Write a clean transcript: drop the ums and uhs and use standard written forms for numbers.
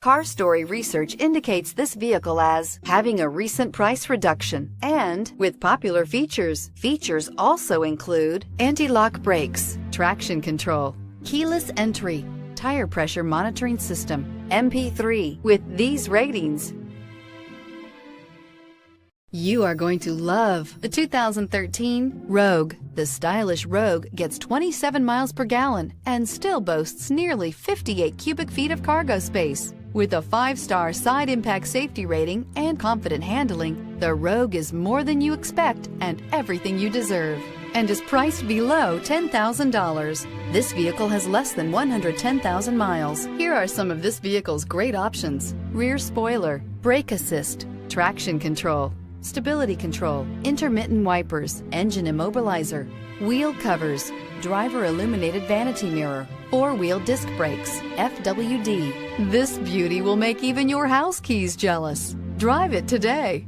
Car Story research indicates this vehicle as having a recent price reduction and with popular features. Features also include anti-lock brakes, traction control, keyless entry, tire pressure monitoring system, MP3. With these ratings, you are going to love the 2013 Rogue. The stylish Rogue gets 27 miles per gallon and still boasts nearly 58 cubic feet of cargo space. With a 5-star side impact safety rating and confident handling, the Rogue is more than you expect and everything you deserve, and is priced below $10,000. This vehicle has less than 110,000 miles. Here are some of this vehicle's great options: rear spoiler, brake assist, traction control, stability control, intermittent wipers, engine immobilizer, wheel covers, driver illuminated vanity mirror, 4-wheel disc brakes, FWD. This beauty will make even your house keys jealous. Drive it today.